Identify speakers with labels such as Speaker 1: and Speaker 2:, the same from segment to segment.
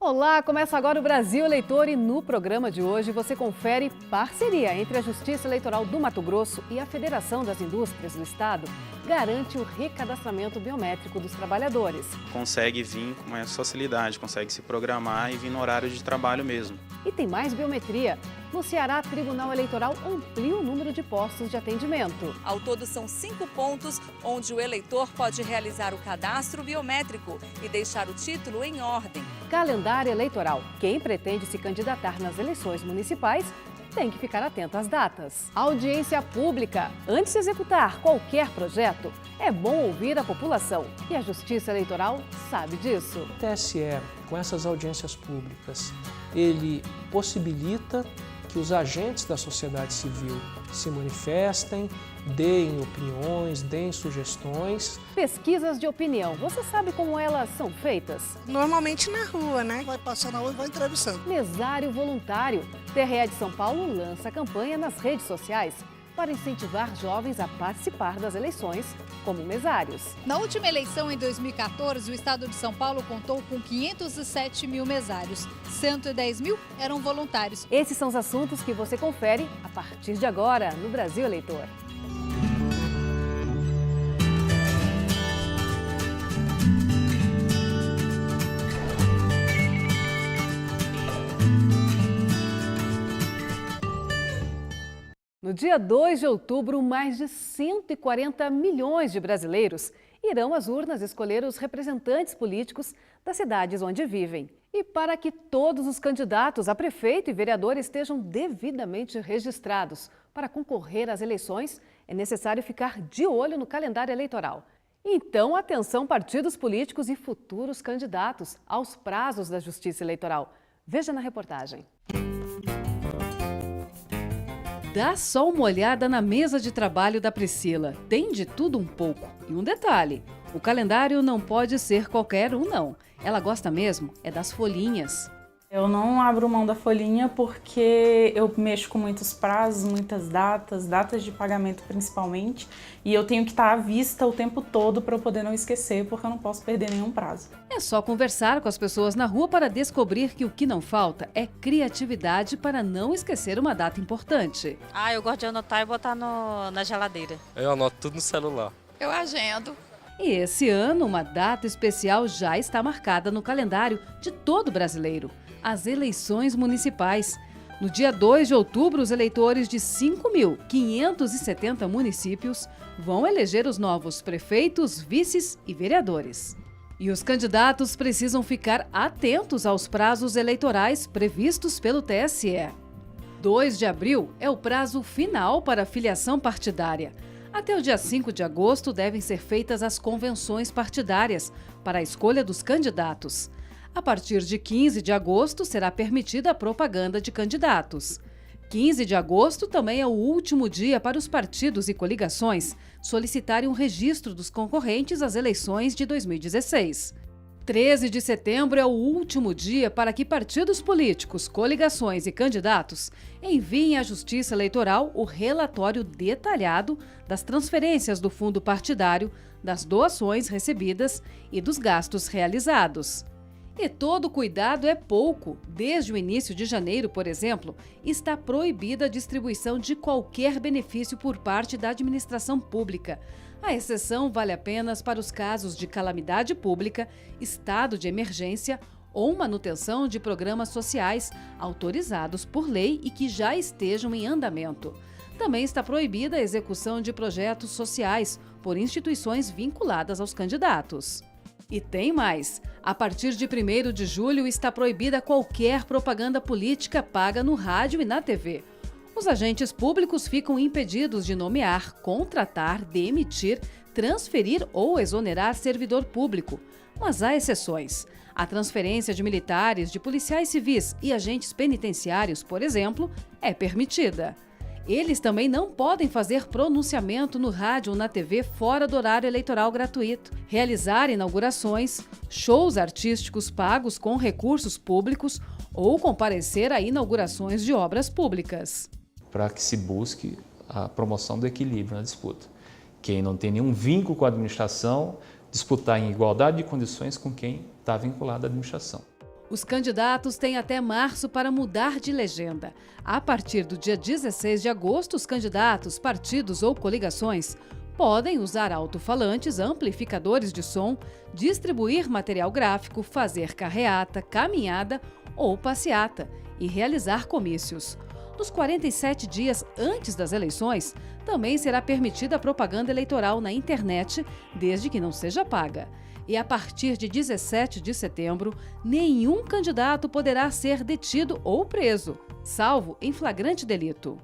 Speaker 1: Olá, começa agora o Brasil Eleitor e no programa de hoje você confere parceria entre a Justiça Eleitoral do Mato Grosso e a Federação das Indústrias do Estado garante o recadastramento biométrico dos trabalhadores.
Speaker 2: Consegue vir com mais facilidade, consegue se programar e vir no horário de trabalho mesmo.
Speaker 1: E tem mais biometria. No Ceará, o Tribunal Eleitoral amplia o número de postos de atendimento.
Speaker 3: Ao todo, são 5 pontos onde o eleitor pode realizar o cadastro biométrico e deixar o título em ordem.
Speaker 1: Calendário eleitoral. Quem pretende se candidatar nas eleições municipais tem que ficar atento às datas. Audiência pública. Antes de executar qualquer projeto, é bom ouvir a população. E a Justiça Eleitoral sabe disso.
Speaker 4: O TSE, com essas audiências públicas, ele possibilita que os agentes da sociedade civil se manifestem, deem opiniões, deem sugestões.
Speaker 1: Pesquisas de opinião, você sabe como elas são feitas?
Speaker 5: Normalmente na rua, né?
Speaker 6: Vai passar na rua e vai entrevistando.
Speaker 1: Mesário voluntário. TRE de São Paulo lança campanha nas redes sociais para incentivar jovens a participar das eleições como mesários.
Speaker 7: Na última eleição, em 2014, o estado de São Paulo contou com 507 mil mesários. 110 mil eram voluntários.
Speaker 1: Esses são os assuntos que você confere a partir de agora no Brasil Eleitor. No dia 2 de outubro, mais de 140 milhões de brasileiros irão às urnas escolher os representantes políticos das cidades onde vivem. E para que todos os candidatos a prefeito e vereador estejam devidamente registrados para concorrer às eleições, é necessário ficar de olho no calendário eleitoral. Então, atenção partidos políticos e futuros candidatos aos prazos da Justiça Eleitoral. Veja na reportagem. Dá só uma olhada na mesa de trabalho da Priscila. Tem de tudo um pouco. E um detalhe, o calendário não pode ser qualquer um, não. Ela gosta mesmo é das folhinhas.
Speaker 8: Eu não abro mão da folhinha porque eu mexo com muitos prazos, muitas datas de pagamento principalmente, e eu tenho que estar à vista o tempo todo para eu poder não esquecer, porque eu não posso perder nenhum prazo.
Speaker 1: É só conversar com as pessoas na rua para descobrir que o que não falta é criatividade para não esquecer uma data importante.
Speaker 9: Eu gosto de anotar e botar na geladeira.
Speaker 10: Eu anoto tudo no celular.
Speaker 5: Eu agendo.
Speaker 1: E esse ano, uma data especial já está marcada no calendário de todo brasileiro. As eleições municipais. No dia 2 de outubro, os eleitores de 5.570 municípios vão eleger os novos prefeitos, vices e vereadores. E os candidatos precisam ficar atentos aos prazos eleitorais previstos pelo TSE. 2 de abril é o prazo final para a filiação partidária. Até o dia 5 de agosto devem ser feitas as convenções partidárias para a escolha dos candidatos. A partir de 15 de agosto será permitida a propaganda de candidatos. 15 de agosto também é o último dia para os partidos e coligações solicitarem um registro dos concorrentes às eleições de 2016. 13 de setembro é o último dia para que partidos políticos, coligações e candidatos enviem à Justiça Eleitoral o relatório detalhado das transferências do fundo partidário, das doações recebidas e dos gastos realizados. E todo cuidado é pouco. Desde o início de janeiro, por exemplo, está proibida a distribuição de qualquer benefício por parte da administração pública. A exceção vale apenas para os casos de calamidade pública, estado de emergência ou manutenção de programas sociais autorizados por lei e que já estejam em andamento. Também está proibida a execução de projetos sociais por instituições vinculadas aos candidatos. E tem mais. A partir de 1º de julho está proibida qualquer propaganda política paga no rádio e na TV. Os agentes públicos ficam impedidos de nomear, contratar, demitir, transferir ou exonerar servidor público. Mas há exceções. A transferência de militares, de policiais civis e agentes penitenciários, por exemplo, é permitida. Eles também não podem fazer pronunciamento no rádio ou na TV fora do horário eleitoral gratuito, realizar inaugurações, shows artísticos pagos com recursos públicos ou comparecer a inaugurações de obras públicas.
Speaker 11: Para que se busque a promoção do equilíbrio na disputa. Quem não tem nenhum vínculo com a administração, disputar em igualdade de condições com quem está vinculado à administração.
Speaker 1: Os candidatos têm até março para mudar de legenda. A partir do dia 16 de agosto, os candidatos, partidos ou coligações podem usar alto-falantes, amplificadores de som, distribuir material gráfico, fazer carreata, caminhada ou passeata e realizar comícios. Nos 47 dias antes das eleições, também será permitida a propaganda eleitoral na internet, desde que não seja paga. E a partir de 17 de setembro, nenhum candidato poderá ser detido ou preso, salvo em flagrante delito.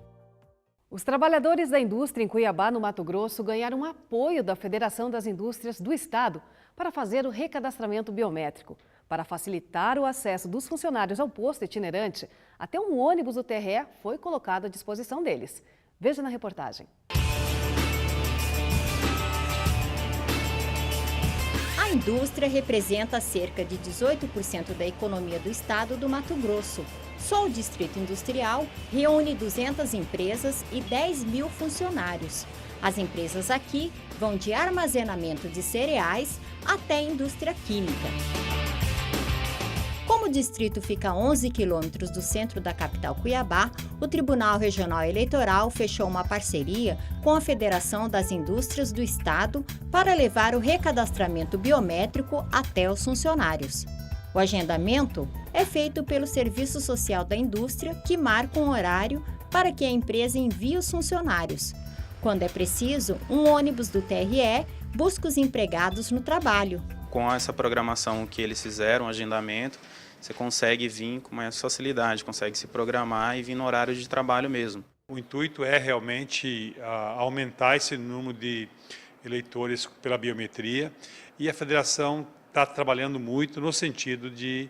Speaker 1: Os trabalhadores da indústria em Cuiabá, no Mato Grosso, ganharam apoio da Federação das Indústrias do Estado para fazer o recadastramento biométrico. Para facilitar o acesso dos funcionários ao posto itinerante, até um ônibus do TRE foi colocado à disposição deles. Veja na reportagem.
Speaker 6: A indústria representa cerca de 18% da economia do estado do Mato Grosso. Só o Distrito Industrial reúne 200 empresas e 10 mil funcionários. As empresas aqui vão de armazenamento de cereais até indústria química. Como o distrito fica a 11 quilômetros do centro da capital Cuiabá, o Tribunal Regional Eleitoral fechou uma parceria com a Federação das Indústrias do Estado para levar o recadastramento biométrico até os funcionários. O agendamento é feito pelo Serviço Social da Indústria, que marca um horário para que a empresa envie os funcionários. Quando é preciso, um ônibus do TRE busca os empregados no trabalho.
Speaker 2: Com essa programação que eles fizeram, o agendamento, você consegue vir com mais facilidade, consegue se programar e vir no horário de trabalho mesmo.
Speaker 10: O intuito é realmente aumentar esse número de eleitores pela biometria e a federação está trabalhando muito no sentido de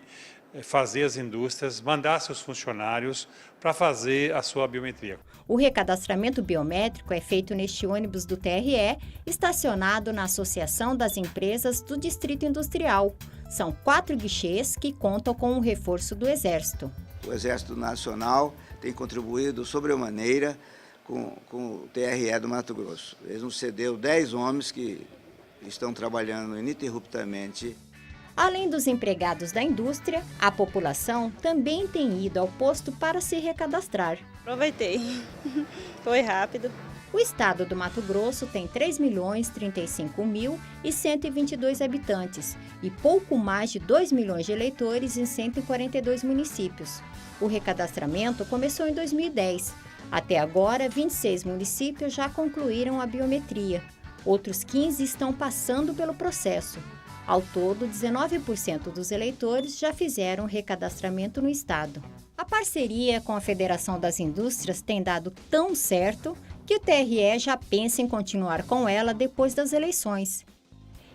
Speaker 10: fazer as indústrias mandar seus funcionários para fazer a sua biometria.
Speaker 6: O recadastramento biométrico é feito neste ônibus do TRE, estacionado na Associação das Empresas do Distrito Industrial. São 4 guichês que contam com o reforço do Exército.
Speaker 12: O Exército Nacional tem contribuído sobremaneira com o TRE do Mato Grosso. Eles nos cedeu 10 homens que estão trabalhando ininterruptamente.
Speaker 6: Além dos empregados da indústria, a população também tem ido ao posto para se recadastrar.
Speaker 9: Aproveitei, foi rápido.
Speaker 6: O estado do Mato Grosso tem 3.035.122 habitantes e pouco mais de 2 milhões de eleitores em 142 municípios. O recadastramento começou em 2010. Até agora, 26 municípios já concluíram a biometria. Outros 15 estão passando pelo processo. Ao todo, 19% dos eleitores já fizeram recadastramento no estado. A parceria com a Federação das Indústrias tem dado tão certo que o TRE já pensa em continuar com ela depois das eleições.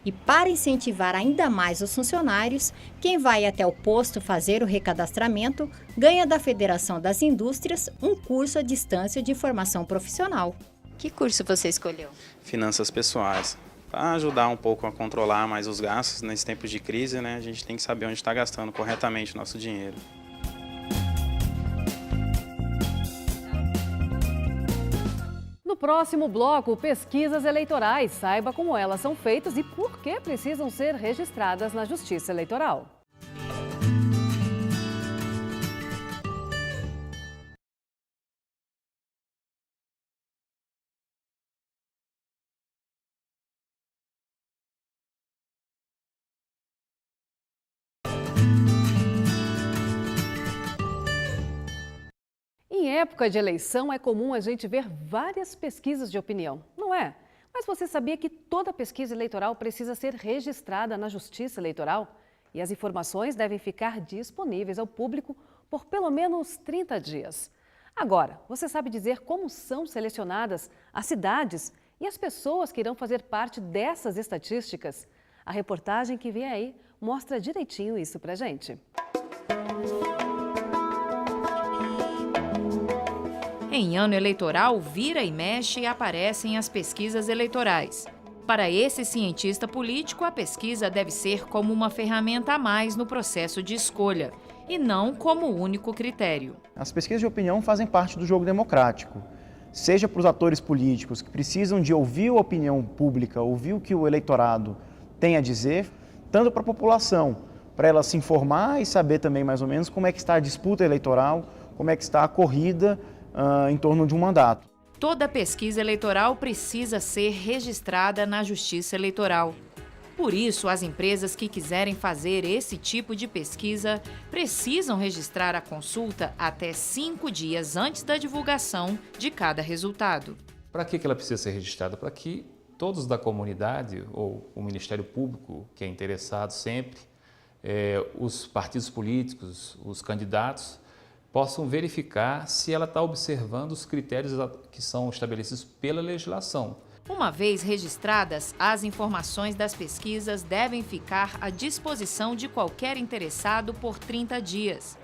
Speaker 6: E para incentivar ainda mais os funcionários, quem vai até o posto fazer o recadastramento ganha da Federação das Indústrias um curso à distância de formação profissional.
Speaker 9: Que curso você escolheu?
Speaker 2: Finanças pessoais. Para ajudar um pouco a controlar mais os gastos nesse tempo de crise, né? A gente tem que saber onde está gastando corretamente o nosso dinheiro.
Speaker 1: No próximo bloco, pesquisas eleitorais. Saiba como elas são feitas e por que precisam ser registradas na Justiça Eleitoral. Em época de eleição, é comum a gente ver várias pesquisas de opinião, não é? Mas você sabia que toda pesquisa eleitoral precisa ser registrada na Justiça Eleitoral? E as informações devem ficar disponíveis ao público por pelo menos 30 dias. Agora, você sabe dizer como são selecionadas as cidades e as pessoas que irão fazer parte dessas estatísticas? A reportagem que vem aí mostra direitinho isso pra gente.
Speaker 13: Em ano eleitoral, vira e mexe e aparecem as pesquisas eleitorais. Para esse cientista político, a pesquisa deve ser como uma ferramenta a mais no processo de escolha, e não como o único critério.
Speaker 14: As pesquisas de opinião fazem parte do jogo democrático, seja para os atores políticos que precisam de ouvir a opinião pública, ouvir o que o eleitorado tem a dizer, tanto para a população, para ela se informar e saber também mais ou menos como é que está a disputa eleitoral, como é que está a corrida em torno de um mandato.
Speaker 13: Toda pesquisa eleitoral precisa ser registrada na Justiça Eleitoral. Por isso, as empresas que quiserem fazer esse tipo de pesquisa precisam registrar a consulta até 5 dias antes da divulgação de cada resultado.
Speaker 11: Para que ela precisa ser registrada? Para que todos da comunidade, ou o Ministério Público, que é interessado sempre, os partidos políticos, os candidatos, possam verificar se ela está observando os critérios que são estabelecidos pela legislação.
Speaker 13: Uma vez registradas, as informações das pesquisas devem ficar à disposição de qualquer interessado por 30 dias.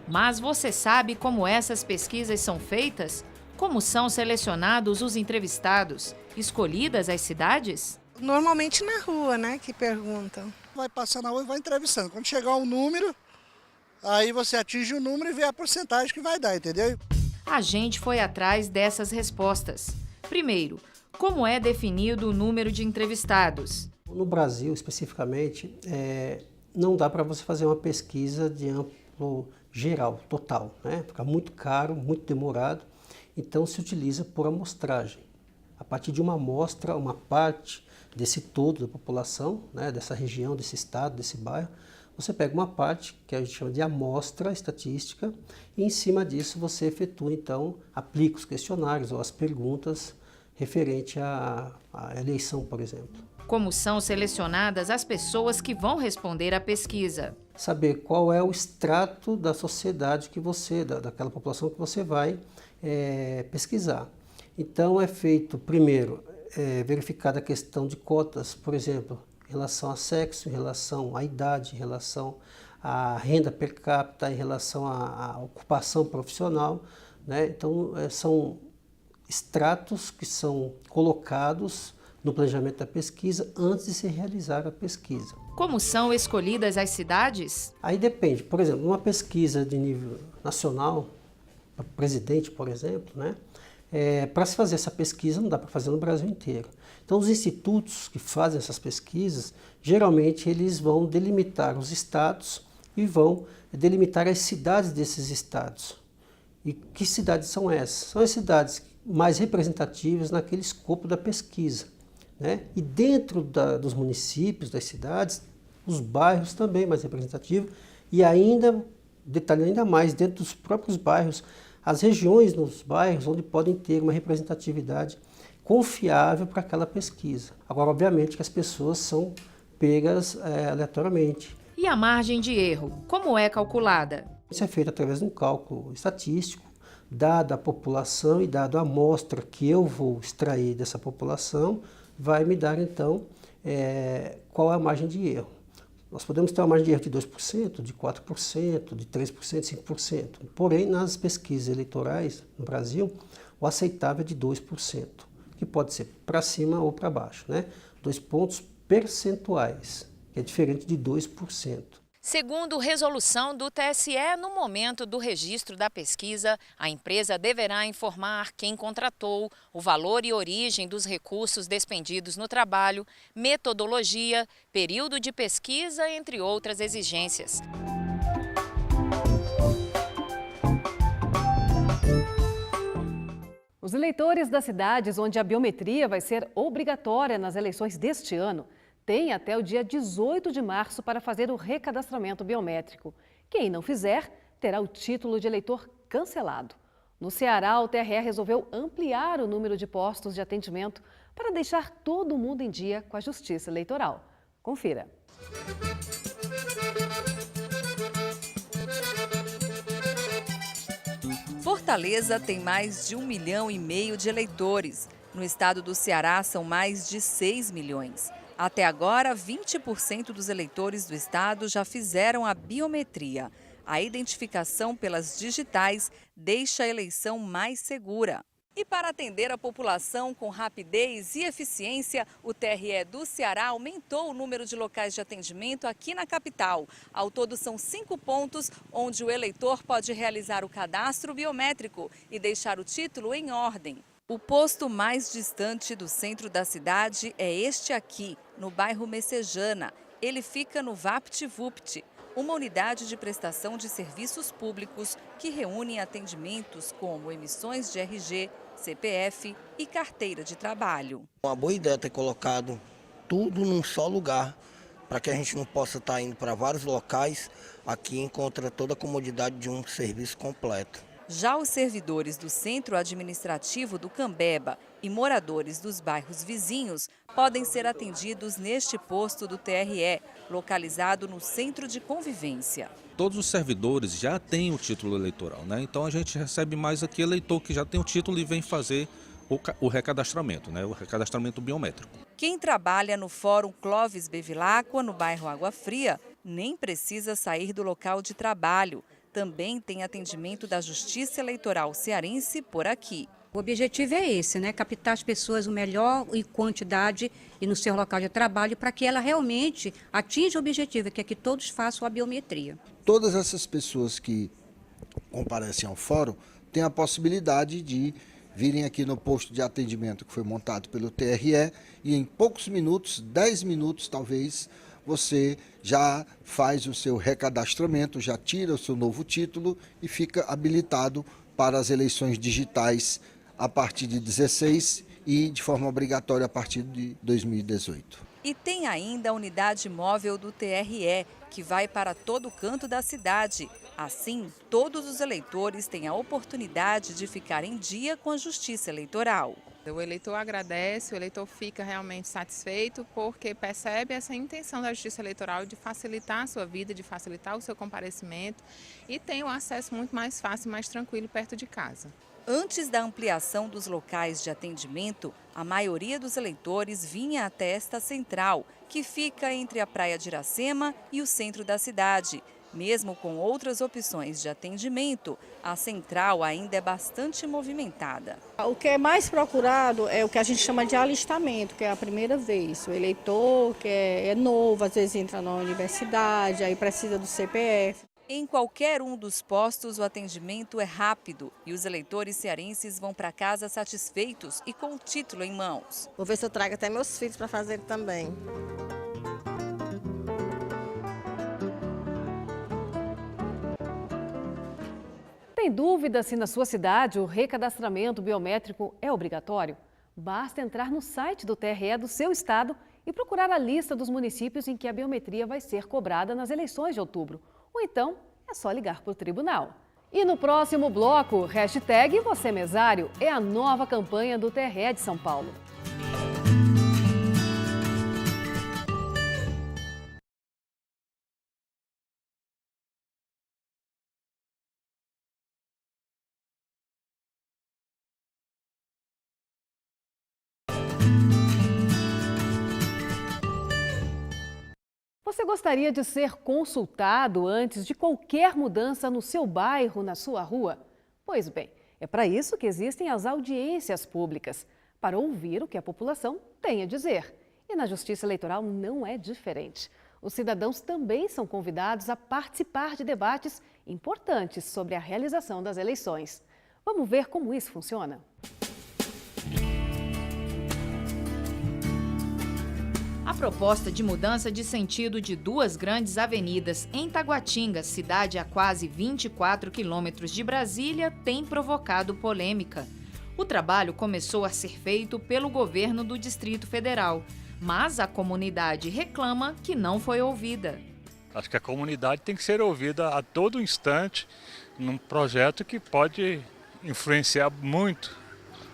Speaker 13: Mas você sabe como essas pesquisas são feitas? Como são selecionados os entrevistados? Escolhidas as cidades?
Speaker 5: Normalmente na rua, né, que perguntam.
Speaker 15: Vai passar na rua e vai entrevistando. Quando chegar um número, aí você atinge o número e vê a porcentagem que vai dar, entendeu?
Speaker 13: A gente foi atrás dessas respostas. Primeiro, como é definido o número de entrevistados?
Speaker 16: No Brasil, especificamente, não dá para você fazer uma pesquisa de amplo geral, total, né? Fica muito caro, muito demorado, então se utiliza por amostragem. A partir de uma amostra, uma parte desse todo da população, né, dessa região, desse estado, desse bairro, você pega uma parte que a gente chama de amostra estatística e em cima disso você efetua, então, aplica os questionários ou as perguntas referente à eleição, por exemplo.
Speaker 13: Como são selecionadas as pessoas que vão responder à pesquisa?
Speaker 16: Saber qual é o extrato da sociedade que você, daquela população que você vai pesquisar. Então é feito, primeiro, verificada a questão de cotas, por exemplo, em relação a sexo, em relação à idade, em relação à renda per capita, em relação à ocupação profissional, né? Então são extratos que são colocados no planejamento da pesquisa antes de se realizar a pesquisa.
Speaker 13: Como são escolhidas as cidades?
Speaker 16: Aí depende. Por exemplo, numa pesquisa de nível nacional, para presidente, por exemplo, né? Para se fazer essa pesquisa não dá para fazer no Brasil inteiro. Então os institutos que fazem essas pesquisas, geralmente eles vão delimitar os estados e vão delimitar as cidades desses estados. E que cidades são essas? São as cidades mais representativas naquele escopo da pesquisa, né? E dentro dos municípios, das cidades, os bairros também mais representativos e ainda, detalhando ainda mais, dentro dos próprios bairros, as regiões nos bairros onde podem ter uma representatividade confiável para aquela pesquisa. Agora, obviamente que as pessoas são pegas aleatoriamente.
Speaker 13: E a margem de erro, como é calculada?
Speaker 16: Isso é feito através de um cálculo estatístico, dada a população e dada a amostra que eu vou extrair dessa população, vai me dar então qual é a margem de erro. Nós podemos ter uma margem de erro de 2%, de 4%, de 3%, de 5%. Porém, nas pesquisas eleitorais no Brasil, o aceitável é de 2%, que pode ser para cima ou para baixo, né? 2 pontos percentuais, que é diferente de 2%.
Speaker 13: Segundo resolução do TSE, no momento do registro da pesquisa, a empresa deverá informar quem contratou, o valor e origem dos recursos despendidos no trabalho, metodologia, período de pesquisa, entre outras exigências.
Speaker 1: Os eleitores das cidades onde a biometria vai ser obrigatória nas eleições deste ano tem até o dia 18 de março para fazer o recadastramento biométrico. Quem não fizer, terá o título de eleitor cancelado. No Ceará, o TRE resolveu ampliar o número de postos de atendimento para deixar todo mundo em dia com a Justiça Eleitoral. Confira.
Speaker 3: Fortaleza tem mais de 1,5 milhão de eleitores. No estado do Ceará, são mais de 6 milhões. Até agora, 20% dos eleitores do estado já fizeram a biometria. A identificação pelas digitais deixa a eleição mais segura. E para atender a população com rapidez e eficiência, o TRE do Ceará aumentou o número de locais de atendimento aqui na capital. Ao todo, são 5 pontos onde o eleitor pode realizar o cadastro biométrico e deixar o título em ordem. O posto mais distante do centro da cidade é este aqui, no bairro Messejana. Ele fica no VaptVupt. uma unidade de prestação de serviços públicos que reúne atendimentos como emissões de RG, CPF e carteira de trabalho.
Speaker 17: Uma boa ideia ter colocado tudo num só lugar, para que a gente não possa estar indo para vários locais, aqui encontra toda a comodidade de um serviço completo.
Speaker 3: Já os servidores do Centro Administrativo do Cambeba e moradores dos bairros vizinhos podem ser atendidos neste posto do TRE, localizado no Centro de Convivência.
Speaker 18: Todos os servidores já têm o título eleitoral, né? Então a gente recebe mais aqui eleitor que já tem o título e vem fazer o recadastramento, né? O recadastramento biométrico.
Speaker 3: Quem trabalha no Fórum Clóvis Bevilacqua, no bairro Água Fria, nem precisa sair do local de trabalho. Também tem atendimento da Justiça Eleitoral cearense por aqui.
Speaker 19: O objetivo é esse, né? Captar as pessoas o melhor em quantidade e no seu local de trabalho para que ela realmente atinja o objetivo, que é que todos façam a biometria.
Speaker 20: Todas essas pessoas que comparecem ao fórum têm a possibilidade de virem aqui no posto de atendimento que foi montado pelo TRE e em poucos minutos, 10 minutos talvez, você já faz o seu recadastramento, já tira o seu novo título e fica habilitado para as eleições digitais a partir de 16 e de forma obrigatória a partir de 2018.
Speaker 3: E tem ainda a unidade móvel do TRE, que vai para todo canto da cidade. Assim, todos os eleitores têm a oportunidade de ficar em dia com a Justiça Eleitoral.
Speaker 21: O eleitor agradece, o eleitor fica realmente satisfeito porque percebe essa intenção da Justiça Eleitoral de facilitar a sua vida, de facilitar o seu comparecimento e tem o acesso muito mais fácil e mais tranquilo perto de casa.
Speaker 3: Antes da ampliação dos locais de atendimento, a maioria dos eleitores vinha até esta central, que fica entre a Praia de Iracema e o centro da cidade. Mesmo com outras opções de atendimento, a central ainda é bastante movimentada.
Speaker 22: O que é mais procurado é o que a gente chama de alistamento, que é a primeira vez. O eleitor que é novo, às vezes entra na universidade, aí precisa do CPF.
Speaker 3: Em qualquer um dos postos, o atendimento é rápido e os eleitores cearenses vão para casa satisfeitos e com o título em mãos.
Speaker 23: Vou ver se eu trago até meus filhos para fazer também.
Speaker 1: Tem dúvida se na sua cidade o recadastramento biométrico é obrigatório? Basta entrar no site do TRE do seu estado e procurar a lista dos municípios em que a biometria vai ser cobrada nas eleições de outubro. Ou então, é só ligar para o tribunal. E no próximo bloco, hashtag Você Mesário é a nova campanha do TRE de São Paulo. Você gostaria de ser consultado antes de qualquer mudança no seu bairro, na sua rua? Pois bem, é para isso que existem as audiências públicas, para ouvir o que a população tem a dizer. E na Justiça Eleitoral não é diferente. Os cidadãos também são convidados a participar de debates importantes sobre a realização das eleições. Vamos ver como isso funciona?
Speaker 13: A proposta de mudança de sentido de duas grandes avenidas em Taguatinga, cidade a quase 24 quilômetros de Brasília, tem provocado polêmica. O trabalho começou a ser feito pelo governo do Distrito Federal, mas a comunidade reclama que não foi ouvida.
Speaker 24: Acho que a comunidade tem que ser ouvida a todo instante num projeto que pode influenciar muito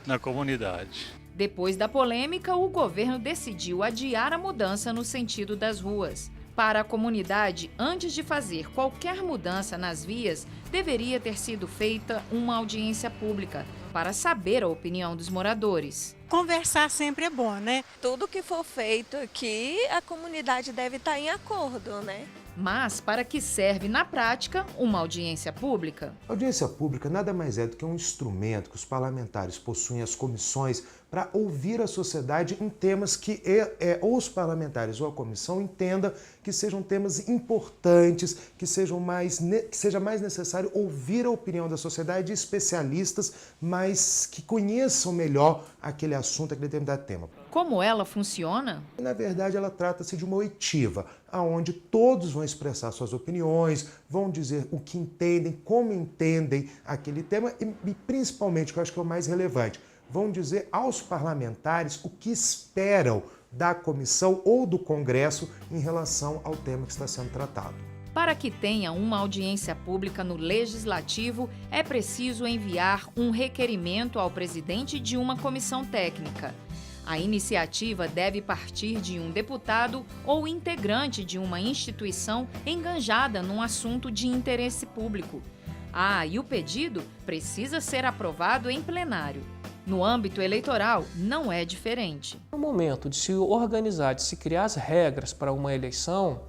Speaker 24: na comunidade.
Speaker 13: Depois da polêmica, o governo decidiu adiar a mudança no sentido das ruas. Para a comunidade, antes de fazer qualquer mudança nas vias, deveria ter sido feita uma audiência pública para saber a opinião dos moradores.
Speaker 25: Conversar sempre é bom, né?
Speaker 26: Tudo que for feito aqui, a comunidade deve estar em acordo, né?
Speaker 13: Mas para que serve na prática uma audiência pública?
Speaker 27: A audiência pública nada mais é do que um instrumento que os parlamentares possuem as comissões para ouvir a sociedade em temas que ou os parlamentares ou a comissão entendam que sejam temas importantes, que seja mais necessário ouvir a opinião da sociedade de especialistas, mas que conheçam melhor aquele assunto, aquele determinado tema.
Speaker 13: Como ela funciona?
Speaker 27: Na verdade, ela trata-se de uma oitiva, onde todos vão expressar suas opiniões, vão dizer o que entendem, como entendem aquele tema e principalmente, que eu acho que é o mais relevante, vão dizer aos parlamentares o que esperam da comissão ou do Congresso em relação ao tema que está sendo tratado.
Speaker 13: Para que tenha uma audiência pública no Legislativo, é preciso enviar um requerimento ao presidente de uma comissão técnica. A iniciativa deve partir de um deputado ou integrante de uma instituição enganjada num assunto de interesse público. E o pedido precisa ser aprovado em plenário. No âmbito eleitoral, não é diferente.
Speaker 4: No momento de se organizar, de se criar as regras para uma eleição,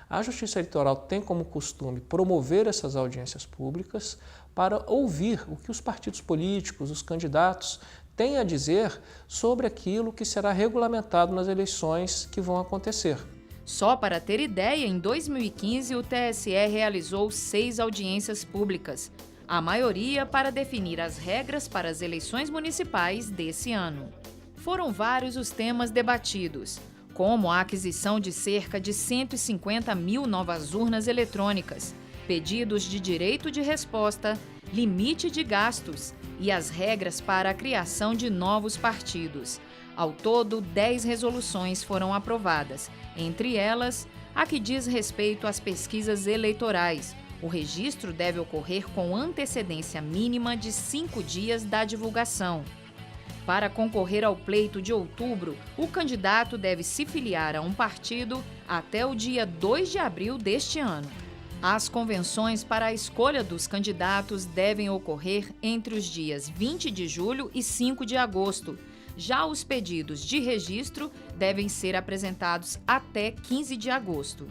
Speaker 4: a Justiça Eleitoral tem como costume promover essas audiências públicas para ouvir o que os partidos políticos, os candidatos, têm a dizer sobre aquilo que será regulamentado nas eleições que vão acontecer.
Speaker 13: Só para ter ideia, em 2015 o TSE realizou 6 audiências públicas, a maioria para definir as regras para as eleições municipais desse ano. Foram vários os temas debatidos, como a aquisição de cerca de 150 mil novas urnas eletrônicas, pedidos de direito de resposta, limite de gastos e as regras para a criação de novos partidos. Ao todo, 10 resoluções foram aprovadas, entre elas a que diz respeito às pesquisas eleitorais. O registro deve ocorrer com antecedência mínima de 5 dias da divulgação. Para concorrer ao pleito de outubro, o candidato deve se filiar a um partido até o dia 2 de abril deste ano. As convenções para a escolha dos candidatos devem ocorrer entre os dias 20 de julho e 5 de agosto. Já os pedidos de registro devem ser apresentados até 15 de agosto.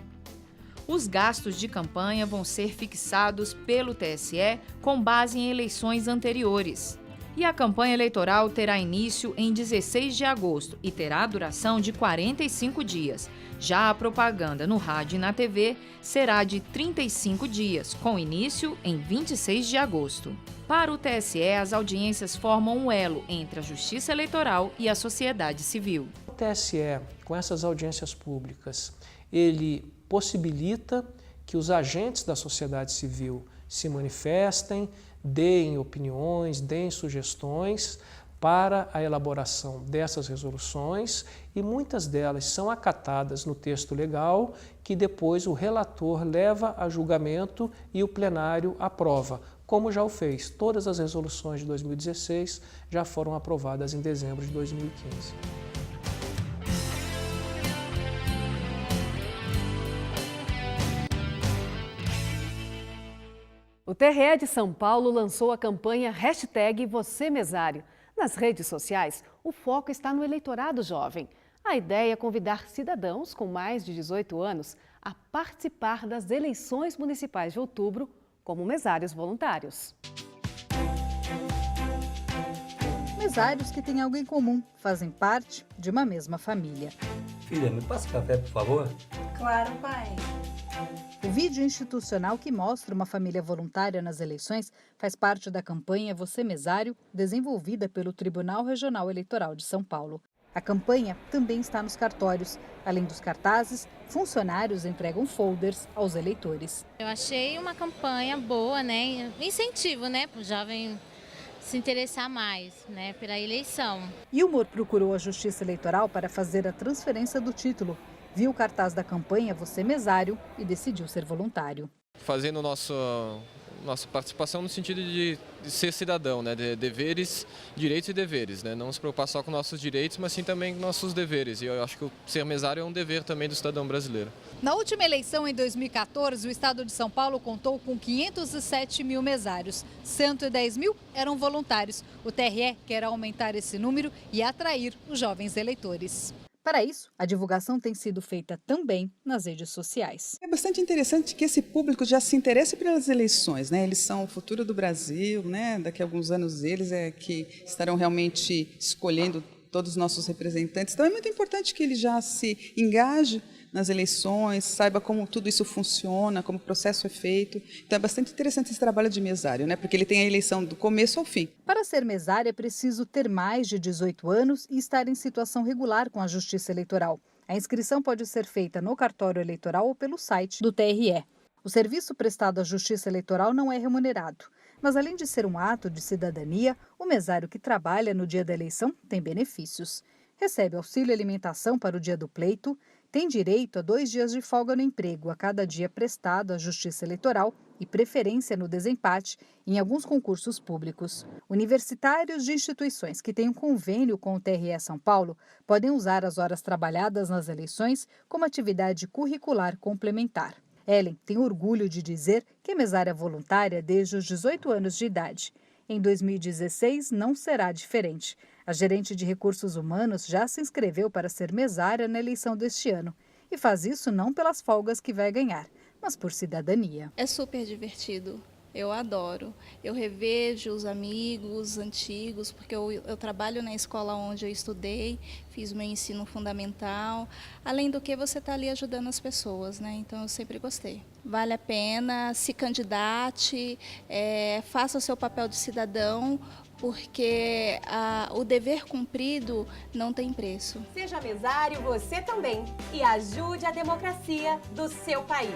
Speaker 13: Os gastos de campanha vão ser fixados pelo TSE com base em eleições anteriores. E a campanha eleitoral terá início em 16 de agosto e terá duração de 45 dias. Já a propaganda no rádio e na TV será de 35 dias, com início em 26 de agosto. Para o TSE, as audiências formam um elo entre a Justiça Eleitoral e a sociedade civil.
Speaker 4: O TSE, com essas audiências públicas, ele possibilita que os agentes da sociedade civil se manifestem, deem opiniões, deem sugestões para a elaboração dessas resoluções e muitas delas são acatadas no texto legal que depois o relator leva a julgamento e o plenário aprova, como já o fez. Todas as resoluções de 2016 já foram aprovadas em dezembro de 2015.
Speaker 1: O TRE de São Paulo lançou a campanha #VocêMesário. Nas redes sociais, o foco está no eleitorado jovem. A ideia é convidar cidadãos com mais de 18 anos a participar das eleições municipais de outubro como mesários voluntários.
Speaker 6: Mesários que têm algo em comum, fazem parte de uma mesma família.
Speaker 7: Filha, me passa café, por favor?
Speaker 6: Claro, pai. O vídeo institucional que mostra uma família voluntária nas eleições faz parte da campanha Você Mesário, desenvolvida pelo Tribunal Regional Eleitoral de São Paulo. A campanha também está nos cartórios. Além dos cartazes, funcionários entregam folders aos eleitores.
Speaker 8: Eu achei uma campanha boa, né? Incentivo, né, para o jovem se interessar mais, né, pela eleição.
Speaker 6: Ilmor procurou a Justiça Eleitoral para fazer a transferência do título. Viu o cartaz da campanha Você Mesário e decidiu ser voluntário.
Speaker 9: Fazendo nossa participação no sentido de ser cidadão, né? De deveres, direitos e deveres, né? Não se preocupar só com nossos direitos, mas sim também com nossos deveres. E eu acho que o ser mesário é um dever também do cidadão brasileiro.
Speaker 6: Na última eleição, em 2014, o estado de São Paulo contou com 507 mil mesários. 110 mil eram voluntários. O TRE quer aumentar esse número e atrair os jovens eleitores. Para isso, a divulgação tem sido feita também nas redes sociais.
Speaker 10: É bastante interessante que esse público já se interesse pelas eleições, né? Eles são o futuro do Brasil, né? Daqui a alguns anos eles que estarão realmente escolhendo todos os nossos representantes. Então é muito importante que ele já se engaje nas eleições, saiba como tudo isso funciona, como o processo é feito. Então é bastante interessante esse trabalho de mesário, né? Porque ele tem a eleição do começo ao fim.
Speaker 6: Para ser mesário é preciso ter mais de 18 anos e estar em situação regular com a Justiça Eleitoral. A inscrição pode ser feita no cartório eleitoral ou pelo site do TRE. O serviço prestado à Justiça Eleitoral não é remunerado. Mas, além de ser um ato de cidadania, o mesário que trabalha no dia da eleição tem benefícios. Recebe auxílio alimentação para o dia do pleito, tem direito a 2 dias de folga no emprego a cada dia prestado à Justiça Eleitoral e preferência no desempate em alguns concursos públicos. Universitários de instituições que têm um convênio com o TRE São Paulo podem usar as horas trabalhadas nas eleições como atividade curricular complementar. Ellen tem orgulho de dizer que é mesária voluntária desde os 18 anos de idade. Em 2016 não será diferente. A gerente de recursos humanos já se inscreveu para ser mesária na eleição deste ano e faz isso não pelas folgas que vai ganhar, mas por cidadania.
Speaker 2: É super divertido. Eu adoro. Eu revejo os amigos antigos, porque eu trabalho na escola onde eu estudei, fiz meu ensino fundamental. Além do que, você está ali ajudando as pessoas, né? Então, eu sempre gostei. Vale a pena, se candidate, faça o seu papel de cidadão, porque o dever cumprido não tem preço.
Speaker 5: Seja mesário você também e ajude a democracia do seu país.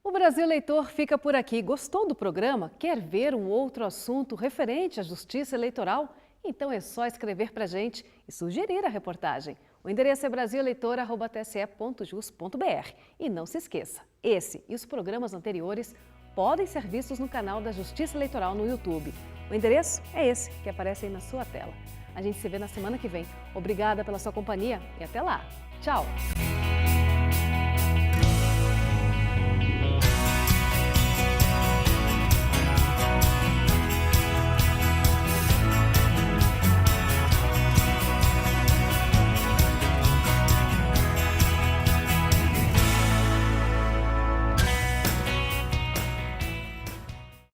Speaker 1: O Brasil Eleitor fica por aqui. Gostou do programa? Quer ver um outro assunto referente à Justiça Eleitoral? Então é só escrever para a gente e sugerir a reportagem. O endereço é brasileitor@tse.jus.br. E não se esqueça, esse e os programas anteriores podem ser vistos no canal da Justiça Eleitoral no YouTube. O endereço é esse que aparece aí na sua tela. A gente se vê na semana que vem. Obrigada pela sua companhia e até lá. Tchau!